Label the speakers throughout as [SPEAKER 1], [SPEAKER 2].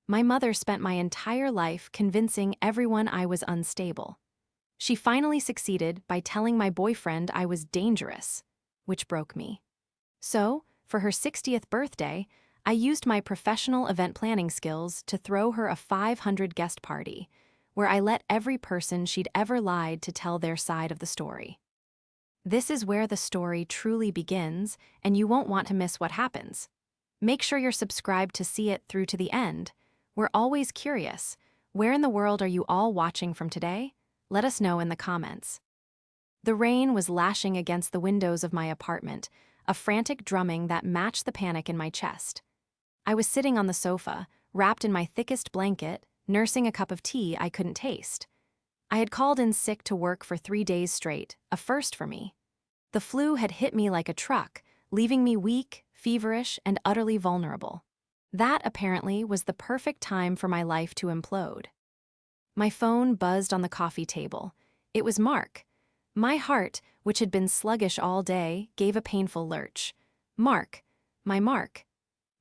[SPEAKER 1] My mother spent my entire life convincing everyone I was unstable. She finally succeeded by telling my boyfriend I was dangerous, which broke me. So, for her 60th birthday, I used my professional event planning skills to throw her a 500-guest party, where I let every person she'd ever lied to tell their side of the story. This is where the story truly begins, and you won't want to miss what happens. Make sure you're subscribed to see it through to the end. We're always curious. Where in the world are you all watching from today? Let us know in the comments. The rain was lashing against the windows of my apartment, a frantic drumming that matched the panic in my chest. I was sitting on the sofa, wrapped in my thickest blanket, nursing a cup of tea I couldn't taste. I had called in sick to work for 3 days straight, a first for me. The flu had hit me like a truck, leaving me weak, feverish, and utterly vulnerable. That, apparently, was the perfect time for my life to implode. My phone buzzed on the coffee table. It was Mark. My heart, which had been sluggish all day, gave a painful lurch. Mark, my Mark.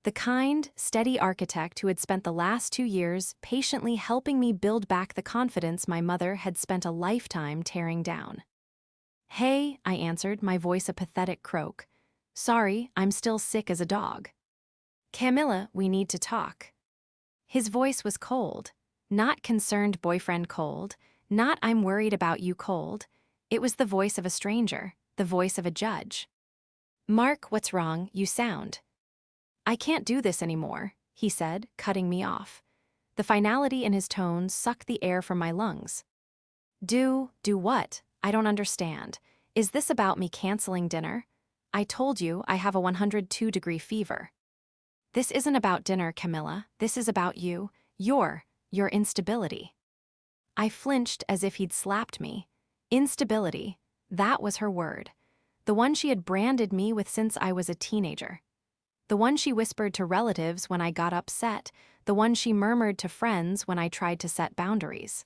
[SPEAKER 1] The kind, steady architect who had spent the last 2 years patiently helping me build back the confidence my mother had spent a lifetime tearing down. "Hey," I answered, my voice a pathetic croak. "Sorry, I'm still sick as a dog." "Camilla, we need to talk." His voice was cold. Not concerned boyfriend cold, not I'm worried about you cold. It was the voice of a stranger, the voice of a judge. "Mark, what's wrong? You sound." "I can't do this anymore," he said, cutting me off. The finality in his tone sucked the air from my lungs. Do what? I don't understand. Is this about me canceling dinner? I told you I have a 102-degree fever." "This isn't about dinner, Camilla. This is about you, your instability." I flinched as if he'd slapped me. Instability, that was her word. The one she had branded me with since I was a teenager. The one she whispered to relatives when I got upset, the one she murmured to friends when I tried to set boundaries.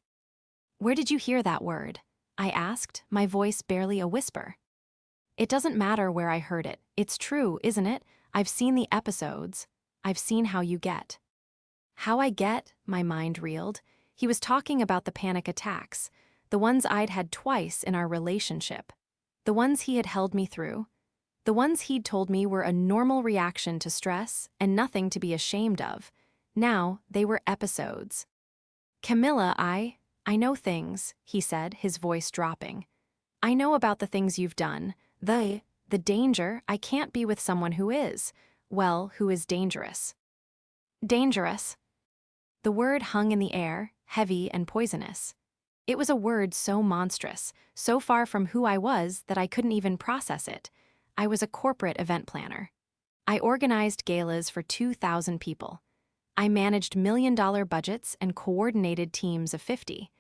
[SPEAKER 1] "Where did you hear that word?" I asked, my voice barely a whisper. "It doesn't matter where I heard it. It's true, isn't it? I've seen the episodes. I've seen how you get." How I get, my mind reeled. He was talking about the panic attacks, the ones I'd had twice in our relationship, the ones he had held me through, the ones he'd told me were a normal reaction to stress and nothing to be ashamed of. Now, they were episodes. "Camilla, I know things," he said, his voice dropping. "I know about the things you've done, the danger. I can't be with someone who is, well, who is dangerous." "Dangerous?" The word hung in the air, heavy and poisonous. It was a word so monstrous, so far from who I was that I couldn't even process it. I was a corporate event planner. I organized galas for 2,000 people. I managed million-dollar budgets and coordinated teams of 50.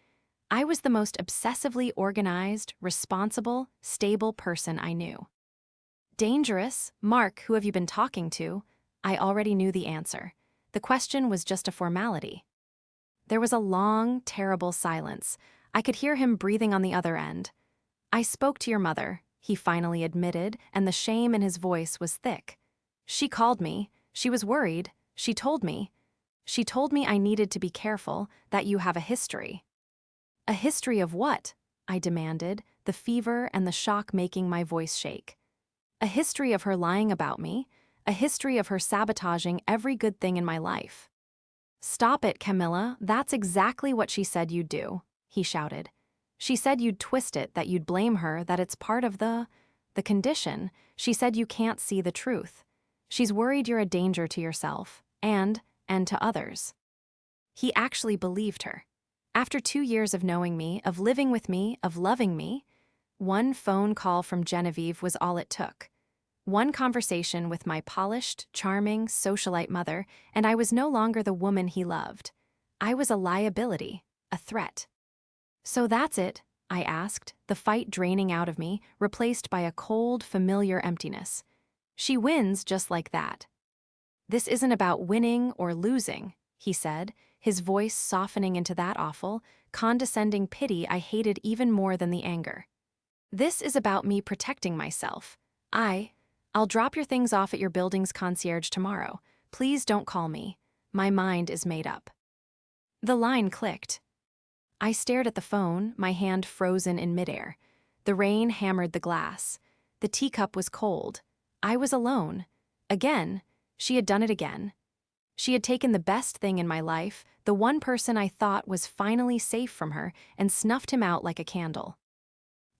[SPEAKER 1] I was the most obsessively organized, responsible, stable person I knew. "Dangerous? Mark, who have you been talking to?" I already knew the answer. The question was just a formality. There was a long, terrible silence. I could hear him breathing on the other end. "I spoke to your mother," he finally admitted, and the shame in his voice was thick. "She called me. She was worried. She told me I needed to be careful, that you have a history." "A history of what?" I demanded, the fever and the shock making my voice shake. "A history of her lying about me, a history of her sabotaging every good thing in my life." "Stop it, Camilla, that's exactly what she said you'd do," he shouted. "She said you'd twist it, that you'd blame her, that it's part of the condition. She said you can't see the truth. She's worried you're a danger to yourself, and to others." He actually believed her. After 2 years of knowing me, of living with me, of loving me, one phone call from Genevieve was all it took. One conversation with my polished, charming, socialite mother, and I was no longer the woman he loved. I was a liability, a threat. "So that's it?" I asked, the fight draining out of me, replaced by a cold, familiar emptiness. "She wins just like that." "This isn't about winning or losing," he said, his voice softening into that awful, condescending pity I hated even more than the anger. "This is about me protecting myself. I'll drop your things off at your building's concierge tomorrow. Please don't call me. My mind is made up. The line clicked. I stared at the phone, my hand frozen in midair. The rain hammered the glass. The teacup was cold. I was alone. Again, she had done it again. She had taken the best thing in my life, the one person I thought was finally safe from her, and snuffed him out like a candle.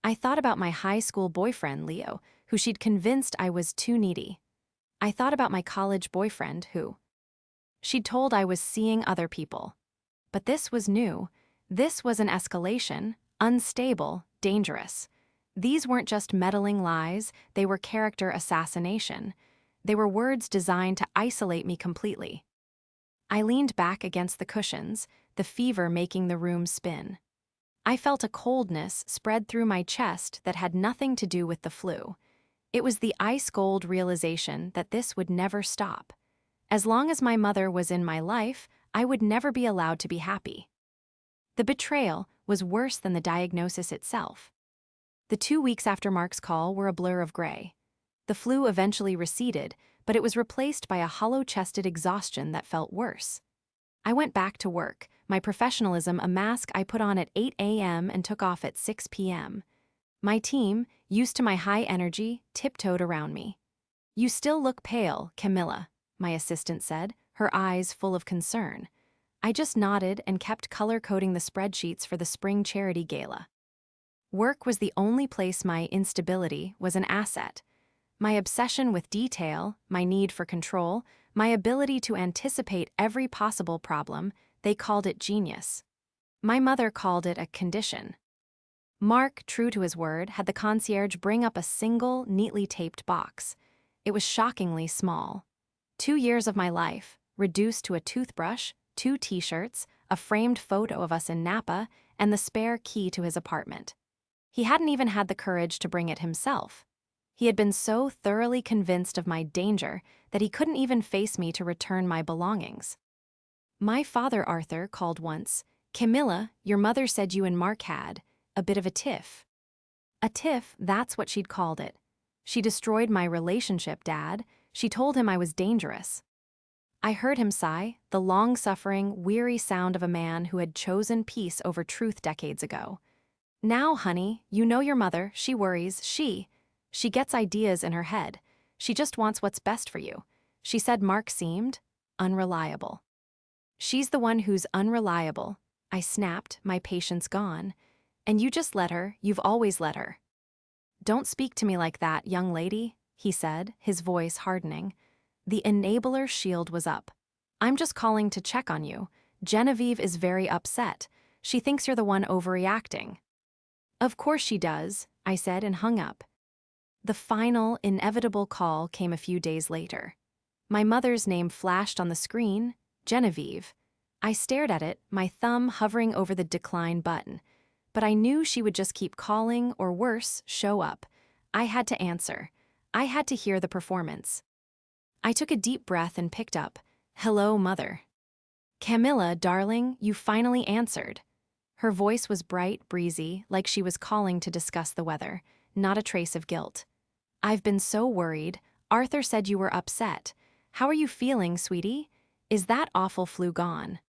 [SPEAKER 1] I thought about my high school boyfriend, Leo, who she'd convinced I was too needy. I thought about my college boyfriend, who she'd told I was seeing other people. But this was new. This was an escalation, unstable, dangerous. These weren't just meddling lies, they were character assassination. They were words designed to isolate me completely. I leaned back against the cushions, the fever making the room spin. I felt a coldness spread through my chest that had nothing to do with the flu. It was the ice-cold realization that this would never stop. As long as my mother was in my life, I would never be allowed to be happy. The betrayal was worse than the diagnosis itself. The 2 weeks after Mark's call were a blur of gray. The flu eventually receded, but it was replaced by a hollow-chested exhaustion that felt worse. I went back to work, my professionalism a mask I put on at 8 a.m. and took off at 6 p.m. My team, used to my high energy, tiptoed around me. "You still look pale, Camilla," my assistant said, her eyes full of concern. I just nodded and kept color-coding the spreadsheets for the spring charity gala. Work was the only place my instability was an asset. My obsession with detail, my need for control, my ability to anticipate every possible problem, they called it genius. My mother called it a condition. Mark, true to his word, had the concierge bring up a single, neatly taped box. It was shockingly small. 2 years of my life, reduced to a toothbrush, 2 t-shirts, a framed photo of us in Napa, and the spare key to his apartment. He hadn't even had the courage to bring it himself. He had been so thoroughly convinced of my danger that he couldn't even face me to return my belongings. My father, Arthur, called once. "Camilla, your mother said you and Mark had a bit of a tiff." A tiff, that's what she'd called it. She destroyed my relationship, Dad. She told him I was dangerous. I heard him sigh, the long-suffering, weary sound of a man who had chosen peace over truth decades ago. "Now, honey, you know your mother, she worries, she gets ideas in her head. She just wants what's best for you. She said Mark seemed unreliable." "She's the one who's unreliable," I snapped, my patience gone. "And you just let her, you've always let her." "Don't speak to me like that, young lady," he said, his voice hardening. The enabler shield was up. "I'm just calling to check on you. Genevieve is very upset. She thinks you're the one overreacting." "Of course she does," I said and hung up. The final, inevitable call came a few days later. My mother's name flashed on the screen, Genevieve. I stared at it, my thumb hovering over the decline button. But I knew she would just keep calling, or worse, show up. I had to answer. I had to hear the performance. I took a deep breath and picked up. "Hello, Mother." "Camilla, darling, you finally answered." Her voice was bright, breezy, like she was calling to discuss the weather, not a trace of guilt. "I've been so worried. Arthur said you were upset. How are you feeling, sweetie? Is that awful flu gone?"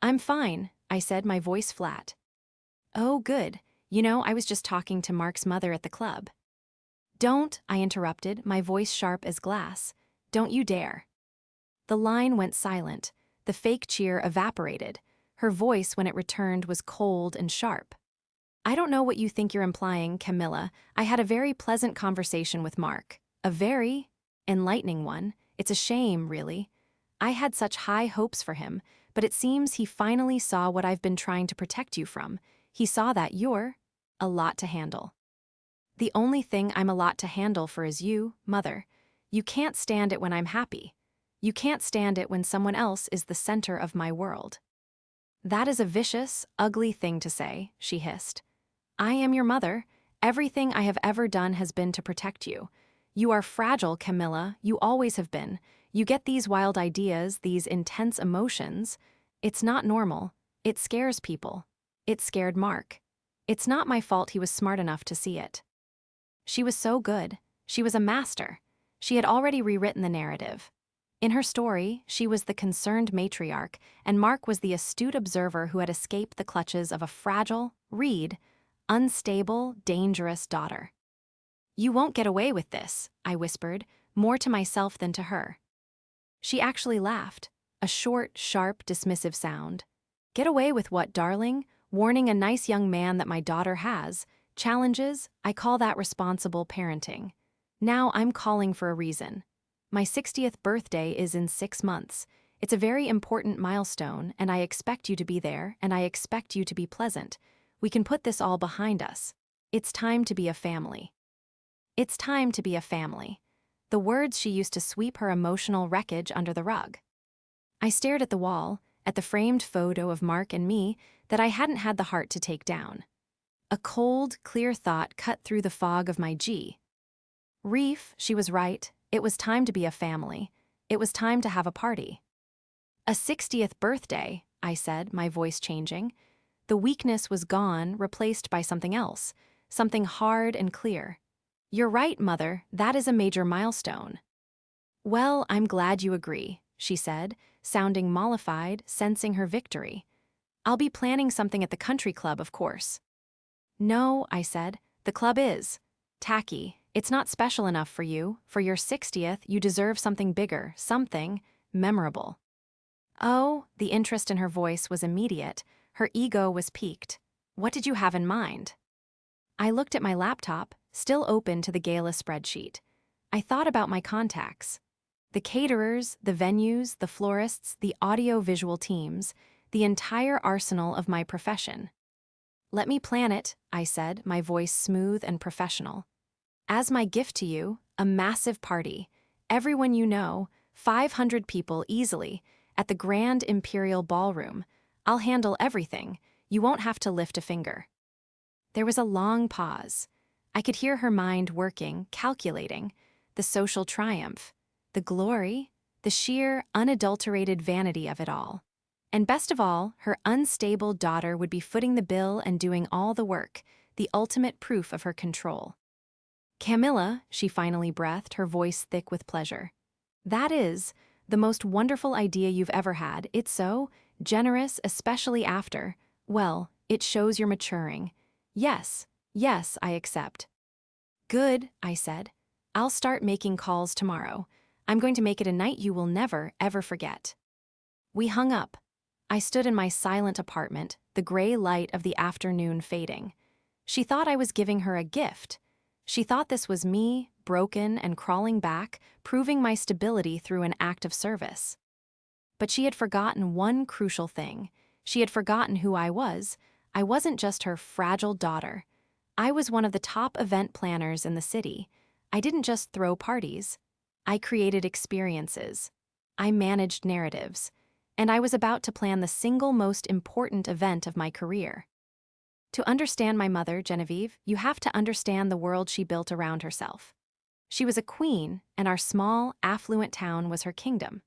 [SPEAKER 1] "I'm fine," I said, my voice flat. "Oh, good. You know, I was just talking to Mark's mother at the club." "Don't," I interrupted, my voice sharp as glass. "Don't you dare." The line went silent. The fake cheer evaporated. Her voice, when it returned, was cold and sharp. "I don't know what you think you're implying, Camilla. I had a very pleasant conversation with Mark. A very enlightening one. It's a shame, really. I had such high hopes for him, but it seems he finally saw what I've been trying to protect you from. He saw that you're a lot to handle." "The only thing I'm a lot to handle for is you, Mother. You can't stand it when I'm happy. You can't stand it when someone else is the center of my world." "That is a vicious, ugly thing to say," she hissed. "I am your mother. Everything I have ever done has been to protect you. You are fragile, Camilla. You always have been. You get these wild ideas, these intense emotions. It's not normal. It scares people. It scared Mark. It's not my fault he was smart enough to see it." She was so good. She was a master. She had already rewritten the narrative. In her story, she was the concerned matriarch, and Mark was the astute observer who had escaped the clutches of a fragile, unstable, dangerous daughter. "You won't get away with this," I whispered, more to myself than to her. She actually laughed, a short, sharp, dismissive sound. "Get away with what, darling? Warning a nice young man that my daughter has challenges? I call that responsible parenting. Now I'm calling for a reason. My 60th birthday is in 6 months. It's a very important milestone, and I expect you to be there, and I expect you to be pleasant. We can put this all behind us. It's time to be a family." It's time to be a family. The words she used to sweep her emotional wreckage under the rug. I stared at the wall, at the framed photo of Mark and me that I hadn't had the heart to take down. A cold, clear thought cut through the fog of my G. Reef, she was right. It was time to be a family. It was time to have a party. "A 60th birthday," I said, my voice changing. The weakness was gone, replaced by something else, something hard and clear. "You're right, Mother, that is a major milestone." "Well, I'm glad you agree," she said, sounding mollified, sensing her victory. "I'll be planning something at the country club, of course." "No," I said, "the club is tacky. It's not special enough for you. For your 60th, you deserve something bigger, something memorable." "Oh," the interest in her voice was immediate. Her ego was piqued. "What did you have in mind?" I looked at my laptop, still open to the gala spreadsheet. I thought about my contacts. The caterers, the venues, the florists, the audio-visual teams, the entire arsenal of my profession. "Let me plan it," I said, my voice smooth and professional. "As my gift to you, a massive party. Everyone you know, 500 people easily, at the Grand Imperial Ballroom. I'll handle everything. You won't have to lift a finger." There was a long pause. I could hear her mind working, calculating. The social triumph, the glory, the sheer, unadulterated vanity of it all. And best of all, her unstable daughter would be footing the bill and doing all the work, the ultimate proof of her control. "Camilla," she finally breathed, her voice thick with pleasure. "That is the most wonderful idea you've ever had. It's so generous, especially after, well, it shows you're maturing. Yes, yes, I accept." "Good," I said. "I'll start making calls tomorrow. I'm going to make it a night you will never, ever forget." We hung up. I stood in my silent apartment, the gray light of the afternoon fading. She thought I was giving her a gift. She thought this was me, broken and crawling back, proving my stability through an act of service. But she had forgotten one crucial thing. She had forgotten who I was. I wasn't just her fragile daughter. I was one of the top event planners in the city. I didn't just throw parties. I created experiences. I managed narratives. And I was about to plan the single most important event of my career. To understand my mother, Genevieve, you have to understand the world she built around herself. She was a queen, and our small, affluent town was her kingdom.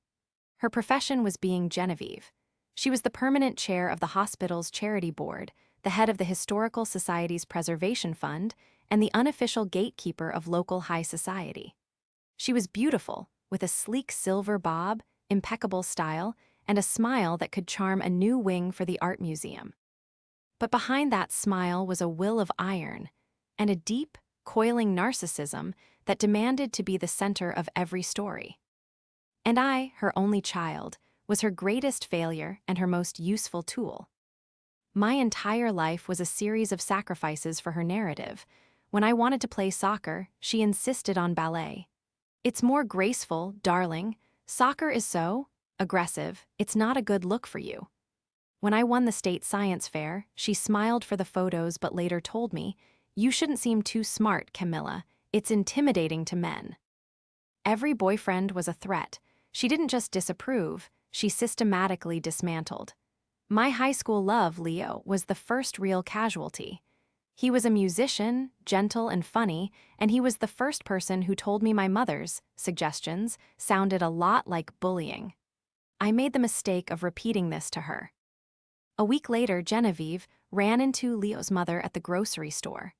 [SPEAKER 1] Her profession was being Genevieve. She was the permanent chair of the hospital's charity board, the head of the Historical Society's Preservation Fund, and the unofficial gatekeeper of local high society. She was beautiful, with a sleek silver bob, impeccable style, and a smile that could charm a new wing for the art museum. But behind that smile was a will of iron, and a deep, coiling narcissism that demanded to be the center of every story. And I, her only child, was her greatest failure and her most useful tool. My entire life was a series of sacrifices for her narrative. When I wanted to play soccer, she insisted on ballet. "It's more graceful, darling. Soccer is so aggressive. It's not a good look for you." When I won the state science fair, she smiled for the photos but later told me, "You shouldn't seem too smart, Camilla. It's intimidating to men." Every boyfriend was a threat. She didn't just disapprove, she systematically dismantled. My high school love, Leo, was the first real casualty. He was a musician, gentle and funny, and he was the first person who told me my mother's suggestions sounded a lot like bullying. I made the mistake of repeating this to her. A week later, Genevieve ran into Leo's mother at the grocery store.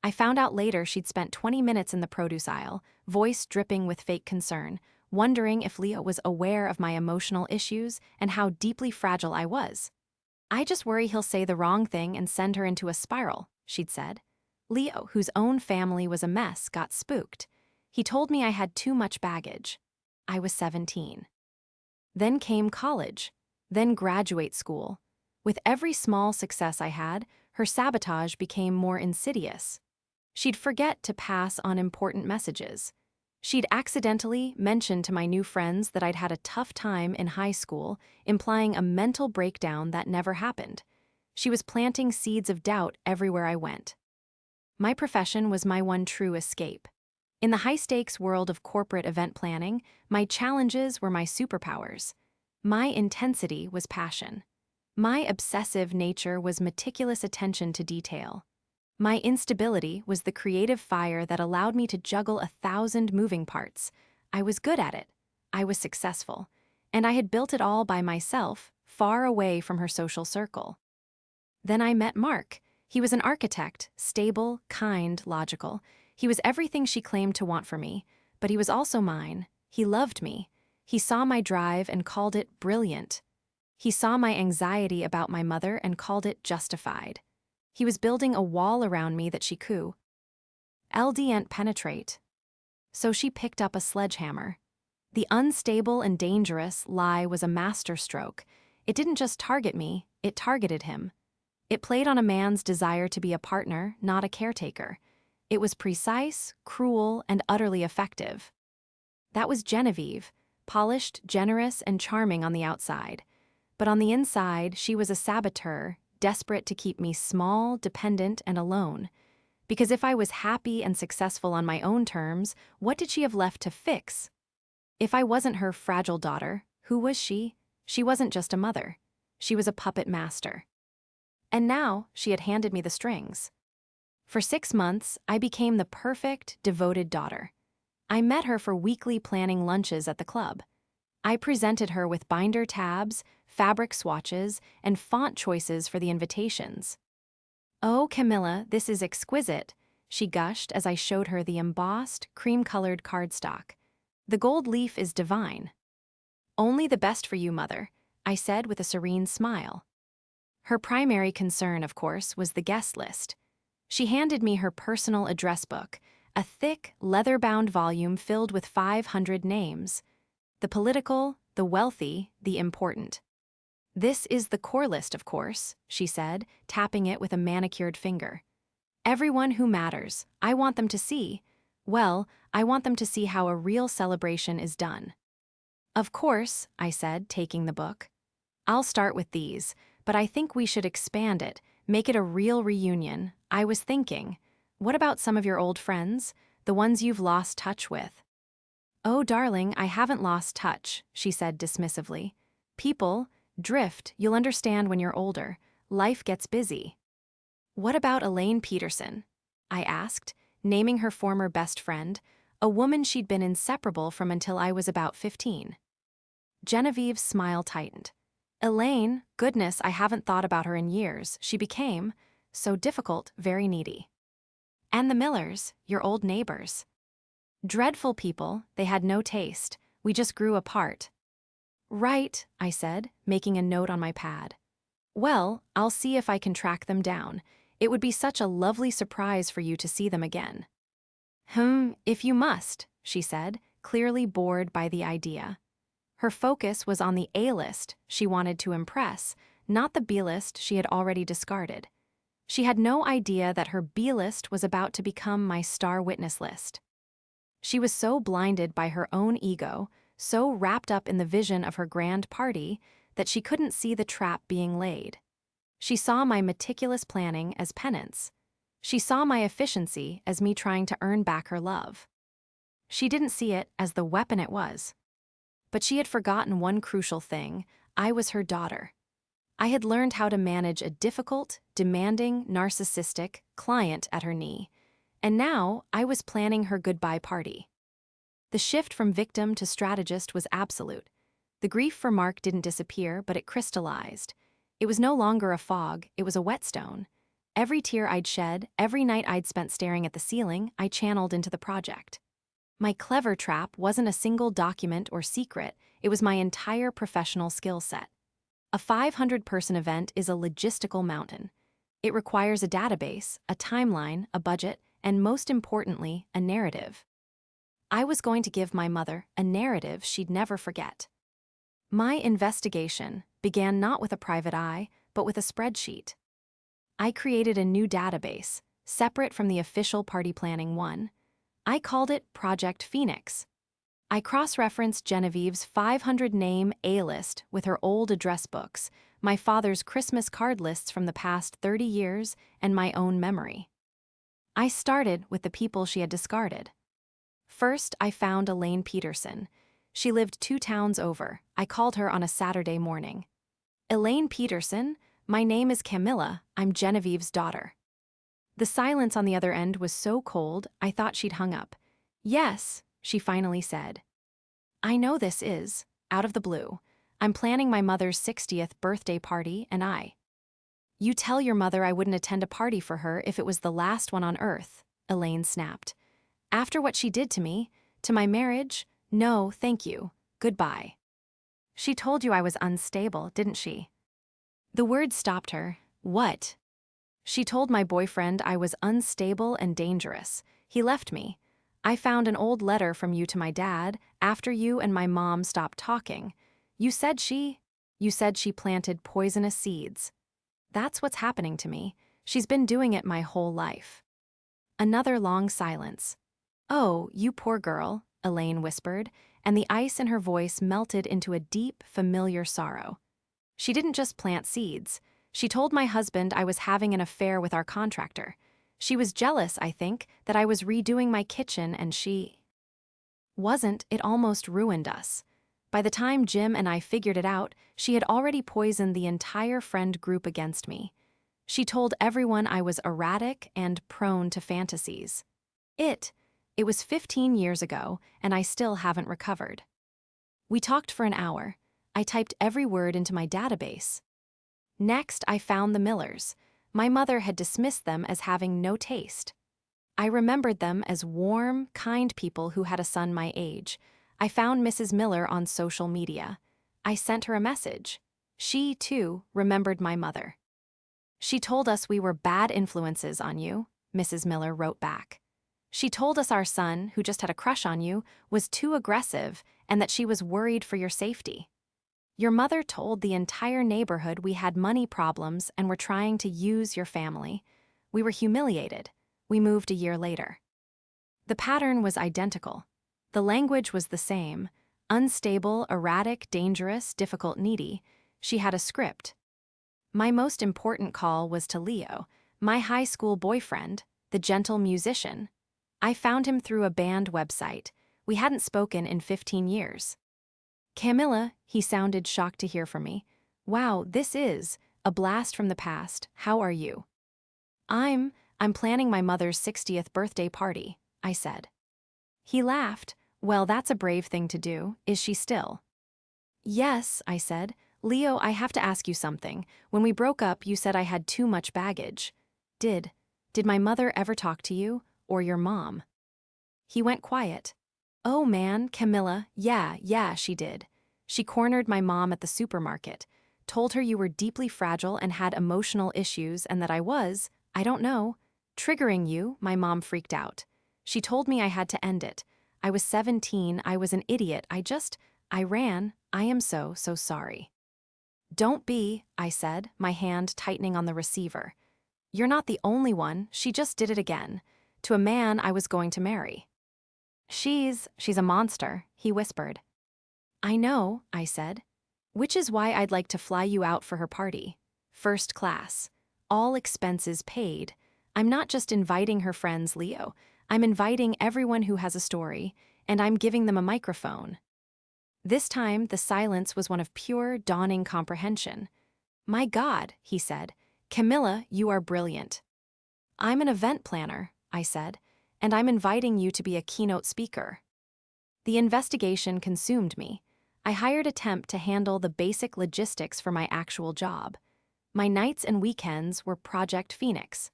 [SPEAKER 1] I found out later she'd spent 20 minutes in the produce aisle, voice dripping with fake concern. wondering if Leo was aware of my emotional issues and how deeply fragile I was. "I just worry he'll say the wrong thing and send her into a spiral," she'd said. Leo, whose own family was a mess, got spooked. He told me I had too much baggage. I was 17. Then came college, then graduate school. With every small success I had, her sabotage became more insidious. She'd forget to pass on important messages. She'd accidentally mention to my new friends that I'd had a tough time in high school, implying a mental breakdown that never happened. She was planting seeds of doubt everywhere I went. My profession was my one true escape. In the high-stakes world of corporate event planning, my challenges were my superpowers. My intensity was passion. My obsessive nature was meticulous attention to detail. My instability was the creative fire that allowed me to juggle 1,000 moving parts. I was good at it. I was successful. And I had built it all by myself, far away from her social circle. Then I met Mark. He was an architect, stable, kind, logical. He was everything she claimed to want for me, but he was also mine. He loved me. He saw my drive and called it brilliant. He saw my anxiety about my mother and called it justified. He was building a wall around me that she couldn't penetrate. So she picked up a sledgehammer. The unstable and dangerous lie was a masterstroke. It didn't just target me, it targeted him. It played on a man's desire to be a partner, not a caretaker. It was precise, cruel, and utterly effective. That was Genevieve, polished, generous, and charming on the outside. But on the inside, she was a saboteur, desperate to keep me small, dependent, and alone. Because if I was happy and successful on my own terms, what did she have left to fix? If I wasn't her fragile daughter, who was she? She wasn't just a mother. She was a puppet master. And now she had handed me the strings. For 6 months, I became the perfect, devoted daughter. I met her for weekly planning lunches at the club. I presented her with binder tabs, fabric swatches, and font choices for the invitations. "Oh, Camilla, this is exquisite," she gushed as I showed her the embossed, cream-colored cardstock. "The gold leaf is divine." "Only the best for you, Mother," I said with a serene smile. Her primary concern, of course, was the guest list. She handed me her personal address book, a thick, leather-bound volume filled with 500 names. The political, the wealthy, the important. "This is the core list, of course," she said, tapping it with a manicured finger. "Everyone who matters. I want them to see. Well, I want them to see how a real celebration is done." "Of course," I said, taking the book. "I'll start with these, but I think we should expand it, make it a real reunion. I was thinking, what about some of your old friends, the ones you've lost touch with?" "Oh, darling, I haven't lost touch," she said dismissively. "People drift, you'll understand when you're older. Life gets busy." "What about Elaine Peterson?" I asked, naming her former best friend, a woman she'd been inseparable from until I was about 15. Genevieve's smile tightened. "Elaine, goodness, I haven't thought about her in years. She became so difficult, very needy." "And the Millers, your old neighbors." "Dreadful people, they had no taste. We just grew apart." "Right," I said, making a note on my pad. "Well, I'll see if I can track them down. It would be such a lovely surprise for you to see them again." If you must," she said, clearly bored by the idea. Her focus was on the A-list she wanted to impress, not the B-list she had already discarded. She had no idea that her B-list was about to become my star witness list. She was so blinded by her own ego, so wrapped up in the vision of her grand party, that she couldn't see the trap being laid. She saw my meticulous planning as penance. She saw my efficiency as me trying to earn back her love. She didn't see it as the weapon it was. But she had forgotten one crucial thing: I was her daughter. I had learned how to manage a difficult, demanding, narcissistic client at her knee, and now I was planning her goodbye party. The shift from victim to strategist was absolute. The grief for Mark didn't disappear, but it crystallized. It was no longer a fog, it was a whetstone. Every tear I'd shed, every night I'd spent staring at the ceiling, I channeled into the project. My clever trap wasn't a single document or secret, it was my entire professional skill set. A 500-person event is a logistical mountain. It requires a database, a timeline, a budget, and most importantly, a narrative. I was going to give my mother a narrative she'd never forget. My investigation began not with a private eye, but with a spreadsheet. I created a new database, separate from the official party planning one. I called it Project Phoenix. I cross-referenced Genevieve's 500-name A-list with her old address books, my father's Christmas card lists from the past 30 years, and my own memory. I started with the people she had discarded. First, I found Elaine Peterson. She lived 2 towns over. I called her on a Saturday morning. Elaine Peterson, my name is Camilla. I'm Genevieve's daughter. The silence on the other end was so cold, I thought she'd hung up. Yes, she finally said. I know this is, out of the blue. I'm planning my mother's 60th birthday party, and You tell your mother I wouldn't attend a party for her if it was the last one on earth, Elaine snapped. After what she did to me, to my marriage, no, thank you, goodbye. She told you I was unstable, didn't she? The word stopped her. What? She told my boyfriend I was unstable and dangerous. He left me. I found an old letter from you to my dad after you and my mom stopped talking. You said she planted poisonous seeds. That's what's happening to me. She's been doing it my whole life. Another long silence. Oh, you poor girl, Elaine whispered, and the ice in her voice melted into a deep, familiar sorrow. She didn't just plant seeds. She told my husband I was having an affair with our contractor. She was jealous, I think, that I was redoing my kitchen and she wasn't. It almost ruined us. By the time Jim and I figured it out, she had already poisoned the entire friend group against me. She told everyone I was erratic and prone to fantasies. It was 15 years ago, and I still haven't recovered. We talked for an hour. I typed every word into my database. Next, I found the Millers. My mother had dismissed them as having no taste. I remembered them as warm, kind people who had a son my age. I found Mrs. Miller on social media. I sent her a message. She, too, remembered my mother. She told us we were bad influences on you, Mrs. Miller wrote back. She told us our son, who just had a crush on you, was too aggressive and that she was worried for your safety. Your mother told the entire neighborhood we had money problems and were trying to use your family. We were humiliated. We moved a year later. The pattern was identical. The language was the same. Unstable, erratic, dangerous, difficult, needy. She had a script. My most important call was to Leo, my high school boyfriend, the gentle musician. I found him through a band website. We hadn't spoken in 15 years. Camilla, he sounded shocked to hear from me. Wow, this is a blast from the past. How are you? I'm planning my mother's 60th birthday party, I said. He laughed. Well, that's a brave thing to do. Is she still? Yes, I said. Leo, I have to ask you something. When we broke up, you said I had too much baggage. Did my mother ever talk to you, or your mom? He went quiet. Oh man, Camilla, yeah, she did. She cornered my mom at the supermarket, told her you were deeply fragile and had emotional issues and that I was, I don't know, triggering you. My mom freaked out. She told me I had to end it. I was 17, I was an idiot, I ran. I am so sorry. Don't be, I said, my hand tightening on the receiver. You're not the only one, she just did it again. To a man I was going to marry. She's a monster, he whispered. I know, I said. Which is why I'd like to fly you out for her party. First class. All expenses paid. I'm not just inviting her friends, Leo. I'm inviting everyone who has a story, and I'm giving them a microphone. This time, the silence was one of pure, dawning comprehension. My God, he said. Camilla, you are brilliant. I'm an event planner, I said, and I'm inviting you to be a keynote speaker. The investigation consumed me. I hired a temp to handle the basic logistics for my actual job. My nights and weekends were Project Phoenix.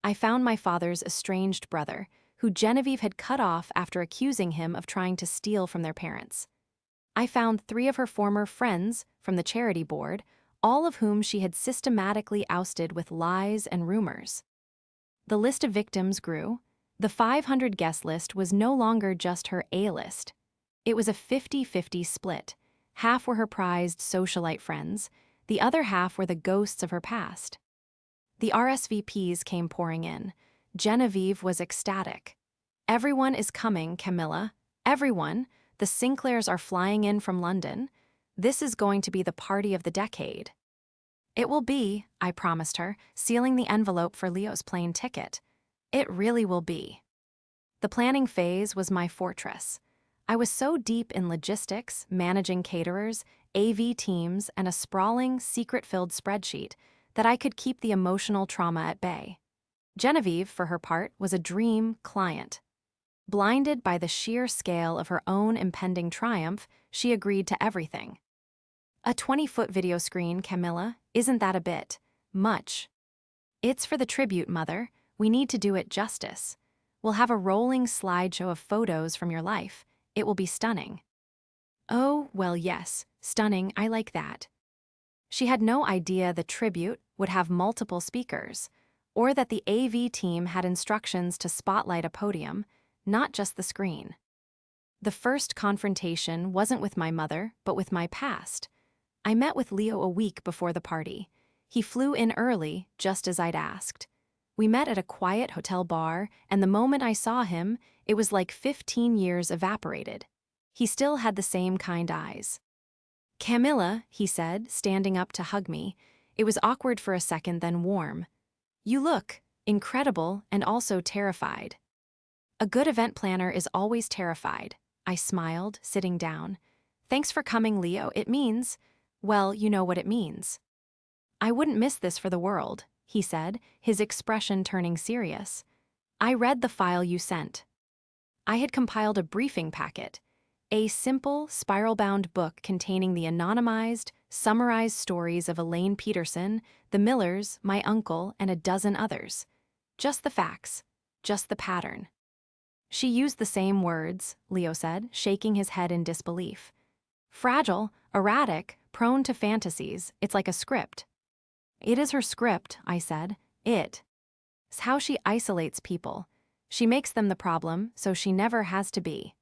[SPEAKER 1] I found my father's estranged brother, who Genevieve had cut off after accusing him of trying to steal from their parents. I found 3 of her former friends from the charity board, all of whom she had systematically ousted with lies and rumors. The list of victims grew. The 500 guest list was no longer just her A-list. It was a 50-50 split. Half were her prized socialite friends, the other half were the ghosts of her past. The RSVPs came pouring in. Genevieve was ecstatic. "Everyone is coming, Camilla. Everyone. The Sinclairs are flying in from London. This is going to be the party of the decade." "It will be," I promised her, sealing the envelope for Leo's plane ticket. "It really will be." The planning phase was my fortress. I was so deep in logistics, managing caterers, AV teams, and a sprawling, secret-filled spreadsheet that I could keep the emotional trauma at bay. Genevieve, for her part, was a dream client. Blinded by the sheer scale of her own impending triumph, she agreed to everything. "A 20-foot video screen, Camilla, isn't that a bit much?" "It's for the tribute, Mother. We need to do it justice. We'll have a rolling slideshow of photos from your life. It will be stunning." "Oh, well, yes, stunning, I like that." She had no idea the tribute would have multiple speakers, or that the AV team had instructions to spotlight a podium, not just the screen. The first confrontation wasn't with my mother, but with my past. I met with Leo a week before the party. He flew in early, just as I'd asked. We met at a quiet hotel bar, and the moment I saw him, it was like 15 years evaporated. He still had the same kind eyes. "Camilla," he said, standing up to hug me. It was awkward for a second, then warm. "You look incredible and also terrified." "A good event planner is always terrified," I smiled, sitting down. "Thanks for coming, Leo. It means, well, you know what it means." "I wouldn't miss this for the world," he said, his expression turning serious. "I read the file you sent." I had compiled a briefing packet, a simple, spiral-bound book containing the anonymized, summarized stories of Elaine Peterson, the Millers, my uncle, and a dozen others. Just the facts, just the pattern. "She used the same words," Leo said, shaking his head in disbelief. "Fragile, erratic, prone to fantasies. It's like a script." "It is her script," I said. "It's how she isolates people. She makes them the problem, so she never has to be."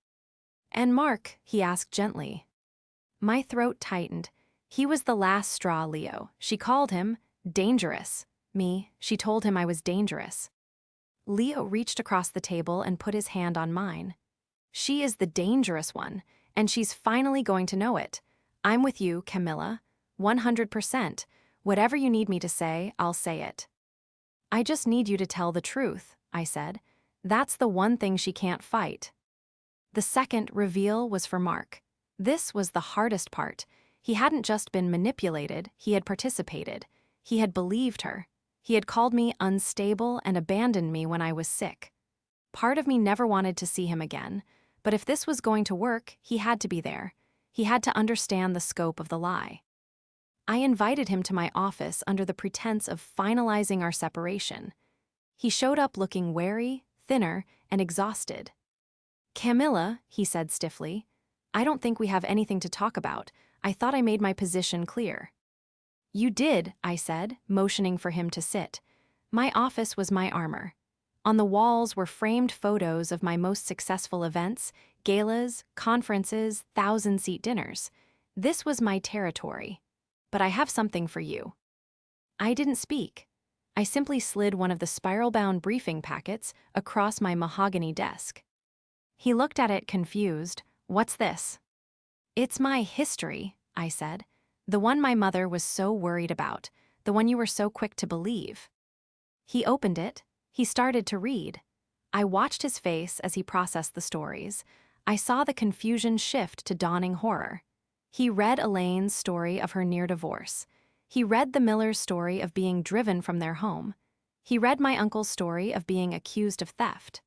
[SPEAKER 1] "And Mark?" he asked gently. My throat tightened. He was the last straw, Leo. She called him dangerous. She told him I was dangerous. Leo reached across the table and put his hand on mine. "She is the dangerous one, and she's finally going to know it. I'm with you, Camilla. 100%. Whatever you need me to say, I'll say it." "I just need you to tell the truth," I said. "That's the one thing she can't fight." The second reveal was for Mark. This was the hardest part. He hadn't just been manipulated, he had participated. He had believed her. He had called me unstable and abandoned me when I was sick. Part of me never wanted to see him again, but if this was going to work, he had to be there. He had to understand the scope of the lie. I invited him to my office under the pretense of finalizing our separation. He showed up looking wary, thinner, and exhausted. "Camilla," he said stiffly, "I don't think we have anything to talk about. I thought I made my position clear." "You did," I said, motioning for him to sit. My office was my armor. On the walls were framed photos of my most successful events, galas, conferences, 1,000-seat dinners. This was my territory. "But I have something for you." I didn't speak. I simply slid one of the spiral-bound briefing packets across my mahogany desk. He looked at it confused. "What's this?" "It's my history," I said. "The one my mother was so worried about, the one you were so quick to believe." He opened it. He started to read. I watched his face as he processed the stories. I saw the confusion shift to dawning horror. He read Elaine's story of her near divorce. He read the Miller's story of being driven from their home. He read my uncle's story of being accused of theft.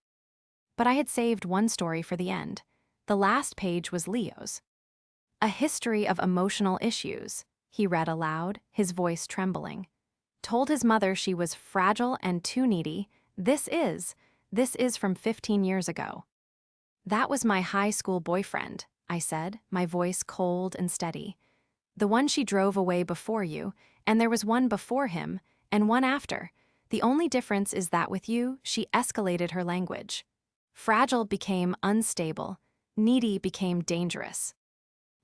[SPEAKER 1] But I had saved one story for the end. The last page was Leo's. "A history of emotional issues," he read aloud, his voice trembling. "Told his mother she was fragile and too needy. This is This is from 15 years ago. That was my high school boyfriend, I said, my voice cold and steady. The one she drove away before you, and there was one before him, and one after. The only difference is that with you, she escalated her language. Fragile became unstable. Needy became dangerous.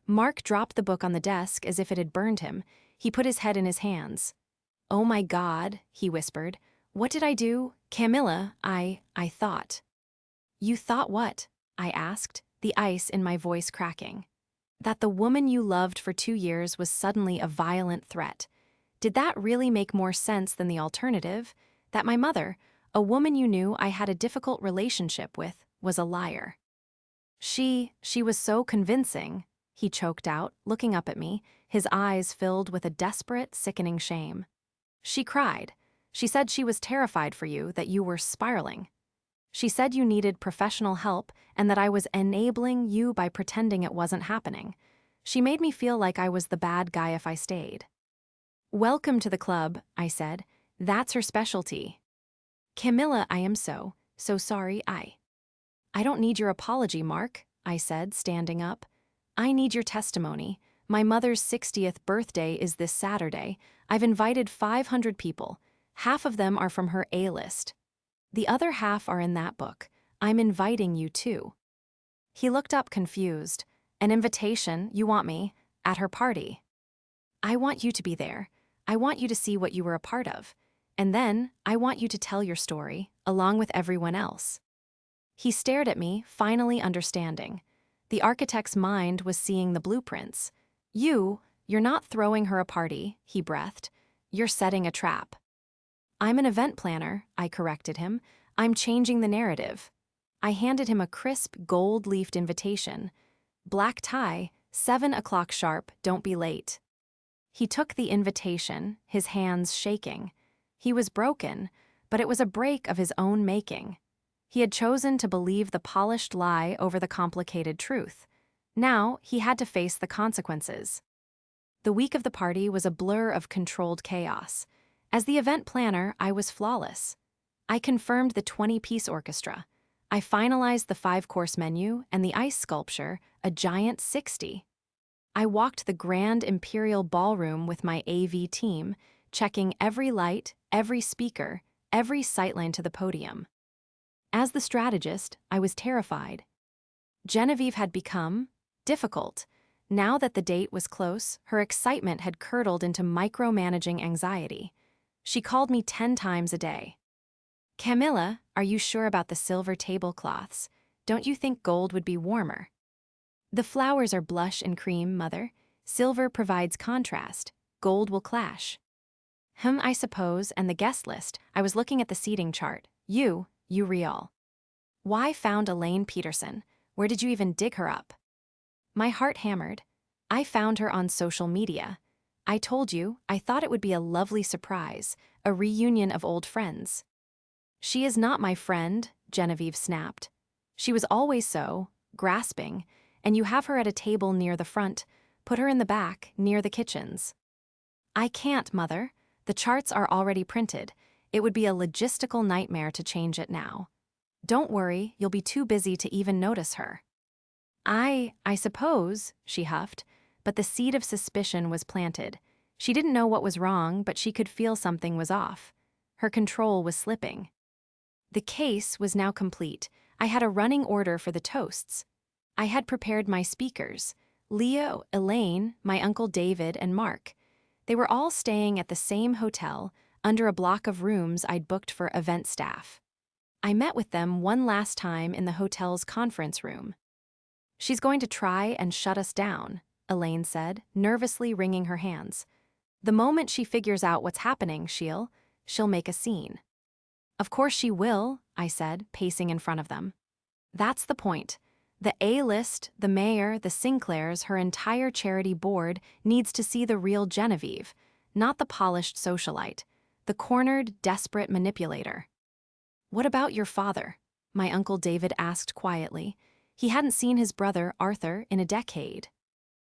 [SPEAKER 1] Mark dropped the book on the desk as if it had burned him. He put his head in his hands. "Oh my God," he whispered. "What did I do? Camilla, I thought." "You thought what?" I asked, the ice in my voice cracking. "That the woman you loved for 2 years was suddenly a violent threat. Did that really make more sense than the alternative? That my mother, a woman you knew I had a difficult relationship with, was a liar?" She was so convincing," he choked out, looking up at me, his eyes filled with a desperate, sickening shame. "She cried. She said she was terrified for you, that you were spiraling. She said you needed professional help and that I was enabling you by pretending it wasn't happening. She made me feel like I was the bad guy if I stayed." "Welcome to the club," I said. "That's her specialty." "Camilla, I am so sorry. I don't need your apology, Mark," I said, standing up. "I need your testimony. My mother's 60th birthday is this Saturday. I've invited 500 people. Half of them are from her A-list. The other half are in that book. I'm inviting you too." He looked up confused. "An invitation, you want me, at her party?" "I want you to be there. I want you to see what you were a part of. And then, I want you to tell your story, along with everyone else." He stared at me, finally understanding. The architect's mind was seeing the blueprints. You're not throwing her a party," he breathed. "You're setting a trap." "I'm an event planner," I corrected him. "I'm changing the narrative." I handed him a crisp, gold-leafed invitation. "Black tie, 7 o'clock sharp, don't be late." He took the invitation, his hands shaking. He was broken, but it was a break of his own making. He had chosen to believe the polished lie over the complicated truth. Now, he had to face the consequences. The week of the party was a blur of controlled chaos. As the event planner, I was flawless. I confirmed the 20-piece orchestra. I finalized the 5-course menu and the ice sculpture, a giant 60. I walked the grand imperial ballroom with my AV team, checking every light, every speaker, every sightline to the podium. As the strategist, I was terrified. Genevieve had become difficult. Now that the date was close, her excitement had curdled into micromanaging anxiety. She called me 10 times a day. "Camilla, are you sure about the silver tablecloths? Don't you think gold would be warmer?" "The flowers are blush and cream, Mother. Silver provides contrast. Gold will clash." I suppose, and the guest list. I was looking at the seating chart. You real. Why found Elaine Peterson? Where did you even dig her up? My heart hammered. I found her on social media. I told you, I thought it would be a lovely surprise, a reunion of old friends. "She is not my friend," Genevieve snapped. "She was always so, grasping, and you have her at a table near the front. Put her in the back, near the kitchens." "I can't, Mother. The charts are already printed. It would be a logistical nightmare to change it now." "Don't worry, you'll be too busy to even notice her." I suppose," she huffed, but the seed of suspicion was planted. She didn't know what was wrong, but she could feel something was off. Her control was slipping. The case was now complete. I had a running order for the toasts. I had prepared my speakers: Leo, Elaine, my uncle David, and Mark. They were all staying at the same hotel, under a block of rooms I'd booked for event staff. I met with them one last time in the hotel's conference room. "She's going to try and shut us down," Elaine said, nervously wringing her hands. "The moment she figures out what's happening, she'll make a scene." "Of course she will," I said, pacing in front of them. "That's the point. The A-list, the mayor, the Sinclairs, her entire charity board needs to see the real Genevieve, not the polished socialite, the cornered, desperate manipulator." "What about your father?" my uncle David asked quietly. He hadn't seen his brother, Arthur, in a decade.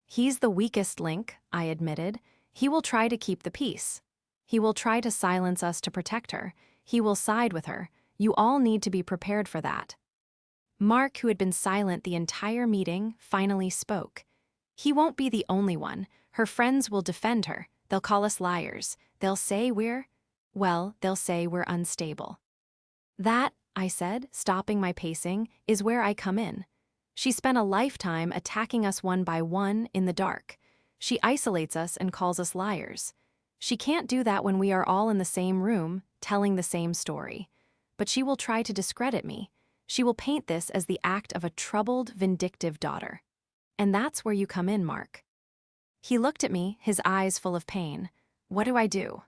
[SPEAKER 1] "He's the weakest link," I admitted. "He will try to keep the peace. He will try to silence us to protect her. He will side with her. You all need to be prepared for that. Mark, who had been silent the entire meeting, finally spoke. He won't be the only one. Her friends will defend her. They'll call us liars. They'll say they'll say we're unstable. That, I said, stopping my pacing, is where I come in. She spent a lifetime attacking us one by one in the dark. She isolates us and calls us liars. She can't do that when we are all in the same room, telling the same story. But she will try to discredit me. She will paint this as the act of a troubled, vindictive daughter. And that's where you come in, Mark. He looked at me, his eyes full of pain. What do I do?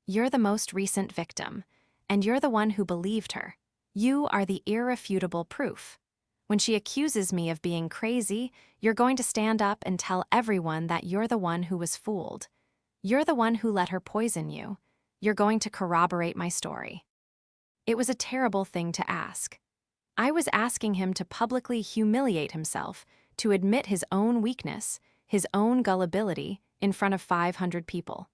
[SPEAKER 1] You're the most recent victim, and you're the one who believed her. You are the irrefutable proof. When she accuses me of being crazy, you're going to stand up and tell everyone that you're the one who was fooled. You're the one who let her poison you. You're going to corroborate my story. It was a terrible thing to ask. I was asking him to publicly humiliate himself, to admit his own weakness, his own gullibility, in front of 500 people.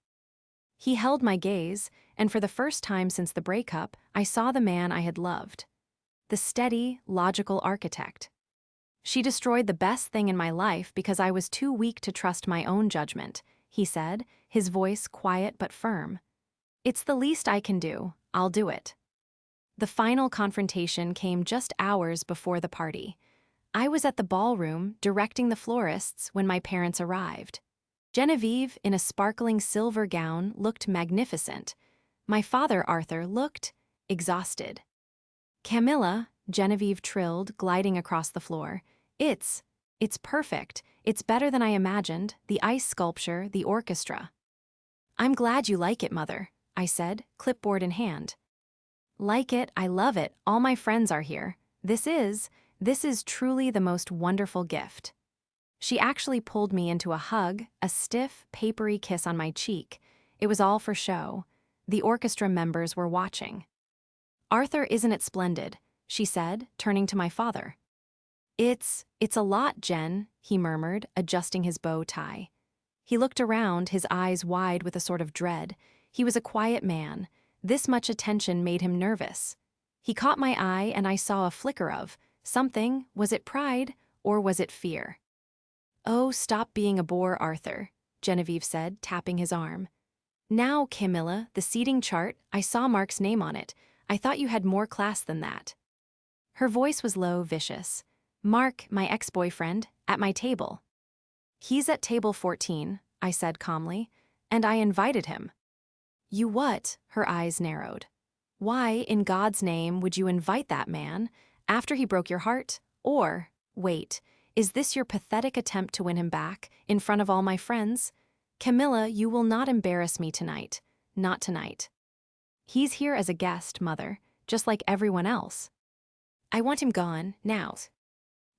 [SPEAKER 1] He held my gaze, and for the first time since the breakup, I saw the man I had loved. The steady, logical architect. She destroyed the best thing in my life because I was too weak to trust my own judgment, he said, his voice quiet but firm. It's the least I can do. I'll do it. The final confrontation came just hours before the party. I was at the ballroom directing the florists when my parents arrived. Genevieve, in a sparkling silver gown, looked magnificent. My father, Arthur, looked exhausted. Camilla, Genevieve trilled, gliding across the floor. It's perfect. It's better than I imagined, the ice sculpture, the orchestra. I'm glad you like it, Mother, I said, clipboard in hand. Like it, I love it, all my friends are here. This is truly the most wonderful gift. She actually pulled me into a hug, a stiff, papery kiss on my cheek. It was all for show. The orchestra members were watching. Arthur, isn't it splendid? She said, turning to my father. It's a lot, Jen, he murmured, adjusting his bow tie. He looked around, his eyes wide with a sort of dread. He was a quiet man. This much attention made him nervous. He caught my eye and I saw a flicker of something. Was it pride or was it fear? Oh, stop being a bore, Arthur, Genevieve said, tapping his arm. Now, Camilla, the seating chart, I saw Mark's name on it. I thought you had more class than that. Her voice was low, vicious. Mark, my ex-boyfriend, at my table. He's at table 14, I said calmly, and I invited him. You what? Her eyes narrowed. Why, in God's name, would you invite that man after he broke your heart? Or, wait, is this your pathetic attempt to win him back in front of all my friends? Camilla, you will not embarrass me tonight. Not tonight. He's here as a guest, Mother, just like everyone else. I want him gone, now.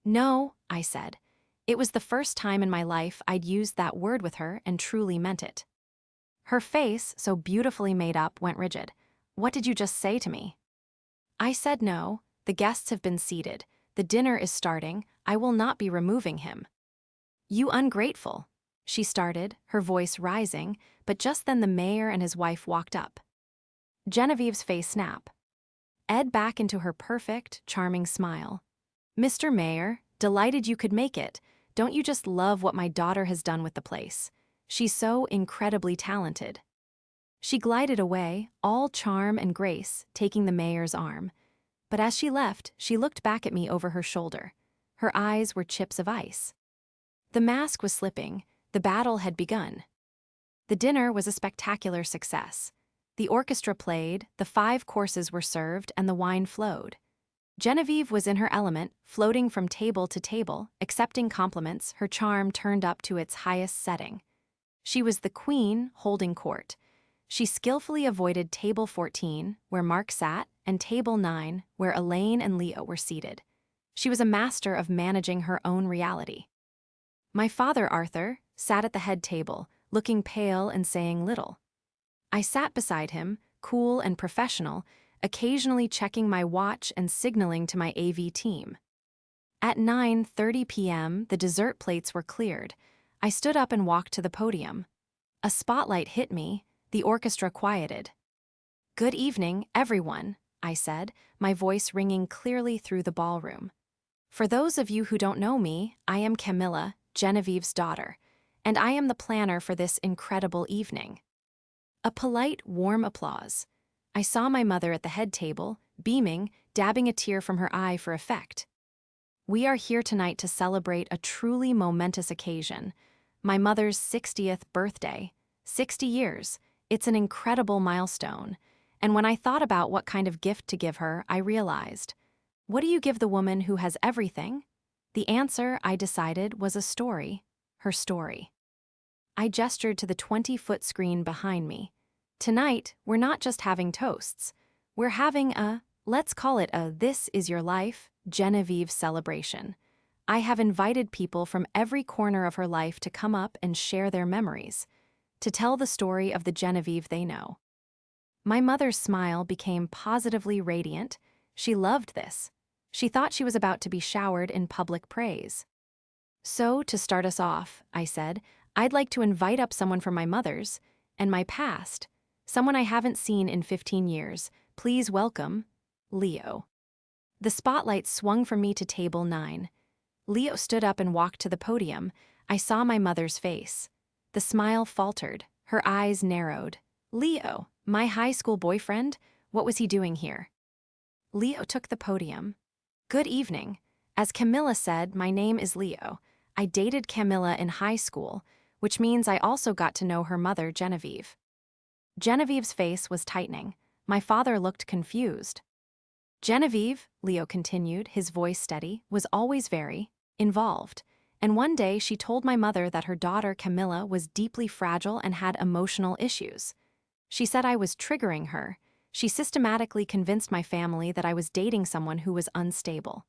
[SPEAKER 1] No, I said. It was the first time in my life I'd used that word with her and truly meant it. Her face, so beautifully made up, went rigid. What did you just say to me? I said no. The guests have been seated. The dinner is starting. I will not be removing him. You ungrateful, she started, her voice rising, but just then the mayor and his wife walked up. Genevieve's face snapped. Ed back into her perfect, charming smile. Mr. Mayor, delighted you could make it. Don't you just love what my daughter has done with the place? She's so incredibly talented. She glided away, all charm and grace, taking the mayor's arm. But as she left, she looked back at me over her shoulder. Her eyes were chips of ice. The mask was slipping. The battle had begun. The dinner was a spectacular success. The orchestra played, the 5 courses were served, and the wine flowed. Genevieve was in her element, floating from table to table, accepting compliments, her charm turned up to its highest setting. She was the queen holding court. She skillfully avoided table 14, where Mark sat, and table 9, where Elaine and Leo were seated. She was a master of managing her own reality. My father, Arthur, sat at the head table, looking pale and saying little. I sat beside him, cool and professional, occasionally checking my watch and signaling to my AV team. At 9:30 p.m., the dessert plates were cleared. I stood up and walked to the podium. A spotlight hit me, the orchestra quieted. Good evening, everyone, I said, my voice ringing clearly through the ballroom. For those of you who don't know me, I am Camilla, Genevieve's daughter, and I am the planner for this incredible evening. A polite, warm applause. I saw my mother at the head table, beaming, dabbing a tear from her eye for effect. We are here tonight to celebrate a truly momentous occasion, my mother's 60th birthday. 60 years. It's an incredible milestone. And when I thought about what kind of gift to give her, I realized, what do you give the woman who has everything? The answer, I decided, was a story. Her story. I gestured to the 20-foot screen behind me. Tonight, we're not just having toasts. We're having let's call it a This Is Your Life, Genevieve celebration. I have invited people from every corner of her life to come up and share their memories, to tell the story of the Genevieve they know. My mother's smile became positively radiant. She loved this. She thought she was about to be showered in public praise. So, to start us off, I said, I'd like to invite up someone from my mother's and my past, someone I haven't seen in 15 years. Please welcome, Leo. The spotlight swung from me to table 9. Leo stood up and walked to the podium. I saw my mother's face. The smile faltered, her eyes narrowed. Leo, my high school boyfriend, what was he doing here? Leo took the podium. Good evening. As Camilla said, my name is Leo. I dated Camilla in high school, which means I also got to know her mother, Genevieve. Genevieve's face was tightening. My father looked confused. Genevieve, Leo continued, his voice steady, was always very involved. And one day she told my mother that her daughter Camilla was deeply fragile and had emotional issues. She said I was triggering her. She systematically convinced my family that I was dating someone who was unstable.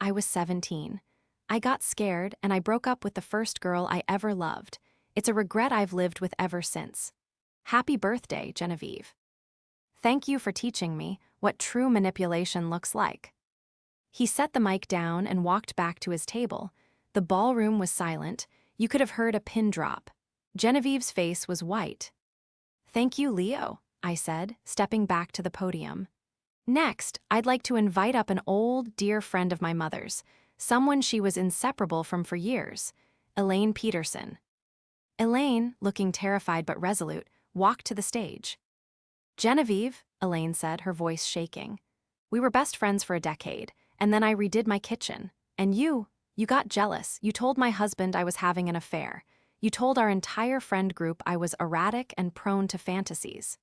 [SPEAKER 1] I was 17. I got scared and I broke up with the first girl I ever loved. It's a regret I've lived with ever since. Happy birthday, Genevieve. Thank you for teaching me what true manipulation looks like. He set the mic down and walked back to his table. The ballroom was silent. You could have heard a pin drop. Genevieve's face was white. Thank you, Leo, I said, stepping back to the podium. Next, I'd like to invite up an old, dear friend of my mother's, someone she was inseparable from for years, Elaine Peterson. Elaine, looking terrified but resolute, walked to the stage. Genevieve, Elaine said, her voice shaking. We were best friends for a decade, and then I redid my kitchen. And you got jealous. You told my husband I was having an affair. You told our entire friend group I was erratic and prone to fantasies.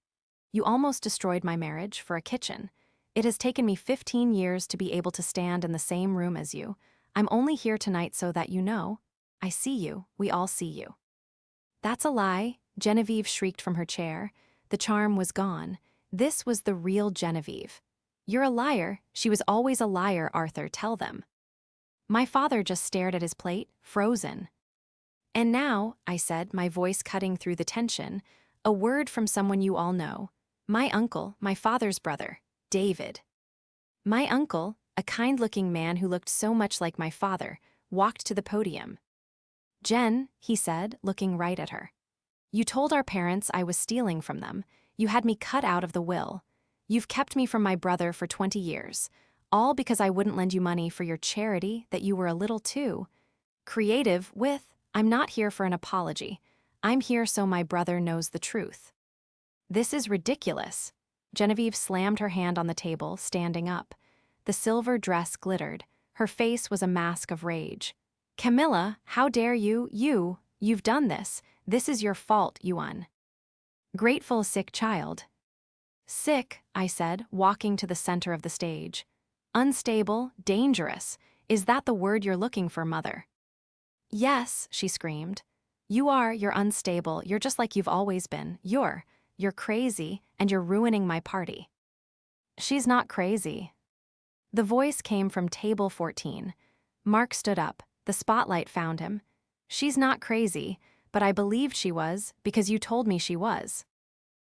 [SPEAKER 1] You almost destroyed my marriage for a kitchen. It has taken me 15 years to be able to stand in the same room as you. I'm only here tonight so that you know. I see you. We all see you. That's a lie, Genevieve shrieked from her chair. The charm was gone. This was the real Genevieve. You're a liar. She was always a liar, Arthur, tell them. My father just stared at his plate, frozen. And now, I said, my voice cutting through the tension, a word from someone you all know. My uncle, my father's brother, David. My uncle, a kind-looking man who looked so much like my father, walked to the podium. Jen, he said, looking right at her. You told our parents I was stealing from them. You had me cut out of the will. You've kept me from my brother for 20 years, all because I wouldn't lend you money for your charity that you were a little too creative with. I'm not here for an apology. I'm here so my brother knows the truth. This is ridiculous. Genevieve slammed her hand on the table, standing up. The silver dress glittered. Her face was a mask of rage. Camilla, how dare you? You've done this. This is your fault, Yuan. Grateful sick child. Sick, I said, walking to the center of the stage. Unstable, dangerous. Is that the word you're looking for, Mother? Yes, she screamed. You're unstable. You're just like you've always been. You're crazy, and you're ruining my party. She's not crazy. The voice came from table 14. Mark stood up. The spotlight found him. She's not crazy, but I believed she was because you told me she was.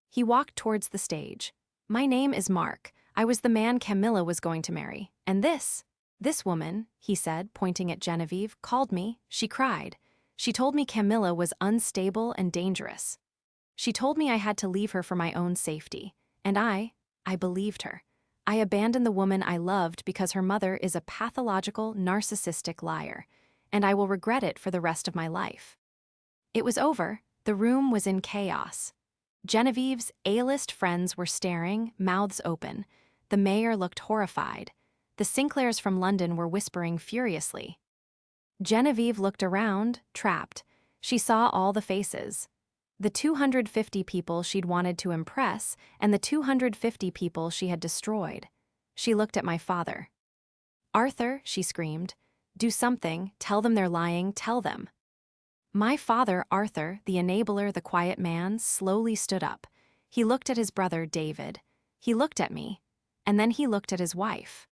[SPEAKER 1] He walked towards the stage. My name is Mark. I was the man Camilla was going to marry. And this woman, he said, pointing at Genevieve, called me. She cried. She told me Camilla was unstable and dangerous. She told me I had to leave her for my own safety. And I believed her. I abandoned the woman I loved because her mother is a pathological, narcissistic liar, and I will regret it for the rest of my life. It was over. The room was in chaos. Genevieve's A-list friends were staring, mouths open. The mayor looked horrified. The Sinclairs from London were whispering furiously. Genevieve looked around, trapped. She saw all the faces. The 250 people she'd wanted to impress, and the 250 people she had destroyed. She looked at my father. "Arthur," she screamed, "do something, tell them they're lying, tell them." My father, Arthur, the enabler, the quiet man, slowly stood up. He looked at his brother, David. He looked at me. And then he looked at his wife.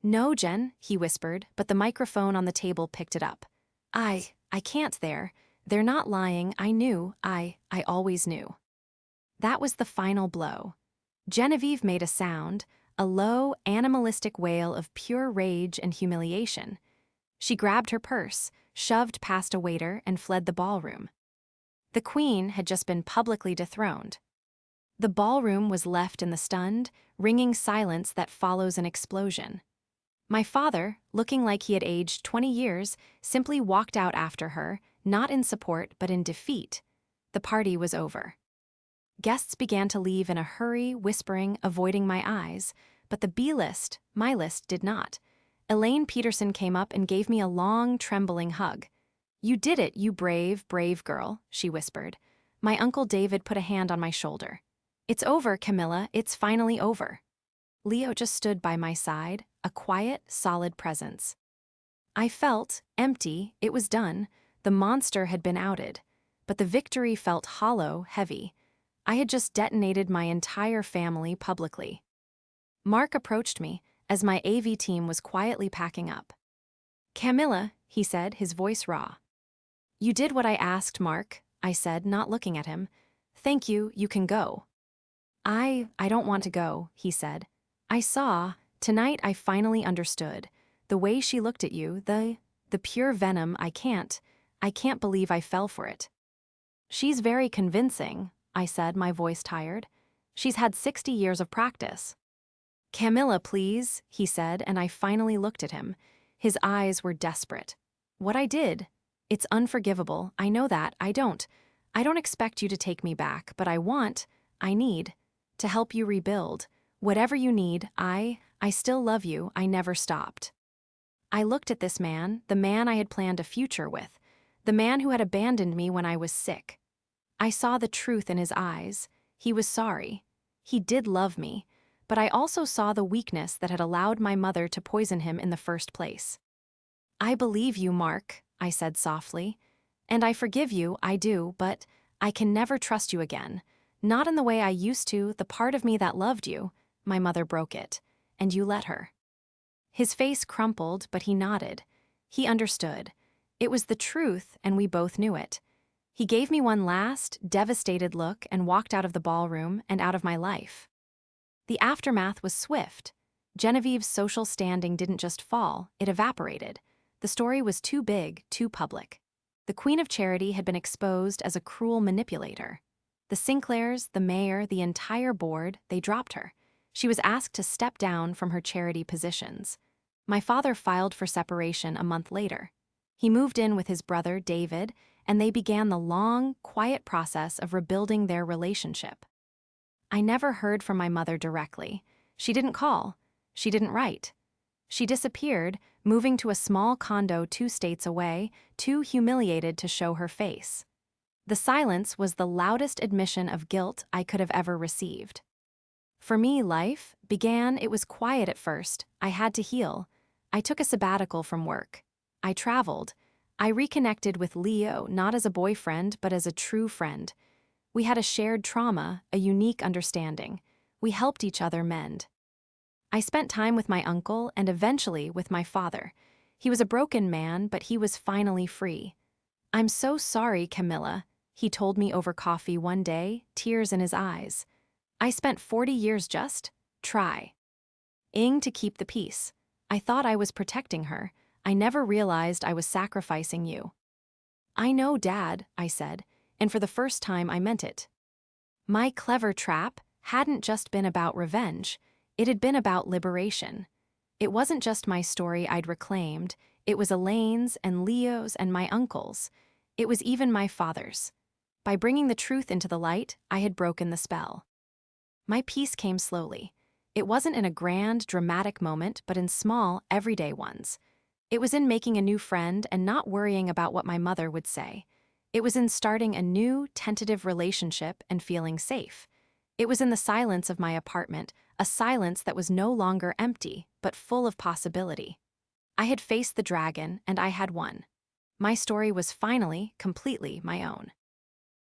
[SPEAKER 1] "No, Jen," he whispered, but the microphone on the table picked it up. I can't there. They're not lying, I knew, I always knew." That was the final blow. Genevieve made a sound, a low, animalistic wail of pure rage and humiliation. She grabbed her purse, shoved past a waiter, and fled the ballroom. The queen had just been publicly dethroned. The ballroom was left in the stunned, ringing silence that follows an explosion. My father, looking like he had aged 20 years, simply walked out after her, not in support but in defeat. The party was over. Guests began to leave in a hurry, whispering, avoiding my eyes, but the B-list, my list, did not. Elaine Peterson came up and gave me a long, trembling hug. "You did it, you brave, brave girl," she whispered. My Uncle David put a hand on my shoulder. "It's over, Camilla, it's finally over." Leo just stood by my side, a quiet, solid presence. I felt empty. It was done. The monster had been outed. But the victory felt hollow, heavy. I had just detonated my entire family publicly. Mark approached me as my AV team was quietly packing up. "Camilla," he said, his voice raw. "You did what I asked, Mark," I said, not looking at him. "Thank you, you can go." I don't want to go," he said. Tonight I finally understood. The way she looked at you, the pure venom, I can't believe I fell for it." "She's very convincing," I said, my voice tired. "She's had 60 years of practice." "Camilla, please," he said, and I finally looked at him. His eyes were desperate. "What I did, it's unforgivable, I know that, I don't expect you to take me back, but I need to help you rebuild. Whatever you need, I still love you, I never stopped." I looked at this man, the man I had planned a future with, the man who had abandoned me when I was sick. I saw the truth in his eyes. He was sorry. He did love me, but I also saw the weakness that had allowed my mother to poison him in the first place. "I believe you, Mark," I said softly. "And I forgive you, I do, but I can never trust you again. Not in the way I used to, the part of me that loved you." My mother broke it. "And you let her." His face crumpled, but he nodded. He understood. It was the truth, and we both knew it. He gave me one last, devastated look and walked out of the ballroom and out of my life. The aftermath was swift. Genevieve's social standing didn't just fall, it evaporated. The story was too big, too public. The Queen of Charity had been exposed as a cruel manipulator. The Sinclairs, the mayor, the entire board, they dropped her. She was asked to step down from her charity positions. My father filed for separation a month later. He moved in with his brother, David, and they began the long, quiet process of rebuilding their relationship. I never heard from my mother directly. She didn't call. She didn't write. She disappeared, moving to a small condo 2 states away, too humiliated to show her face. The silence was the loudest admission of guilt I could have ever received. For me, life began. It was quiet at first. I had to heal. I took a sabbatical from work. I traveled. I reconnected with Leo, not as a boyfriend, but as a true friend. We had a shared trauma, a unique understanding. We helped each other mend. I spent time with my uncle and eventually with my father. He was a broken man, but he was finally free. "I'm so sorry, Camilla," he told me over coffee one day, tears in his eyes. "I spent 40 years just trying to keep the peace. I thought I was protecting her. I never realized I was sacrificing you." "I know, Dad," I said, and for the first time I meant it. My clever trap hadn't just been about revenge. It had been about liberation. It wasn't just my story I'd reclaimed, it was Elaine's and Leo's and my uncle's. It was even my father's. By bringing the truth into the light, I had broken the spell. My peace came slowly. It wasn't in a grand, dramatic moment, but in small, everyday ones. It was in making a new friend and not worrying about what my mother would say. It was in starting a new, tentative relationship and feeling safe. It was in the silence of my apartment, a silence that was no longer empty, but full of possibility. I had faced the dragon, and I had won. My story was finally, completely my own.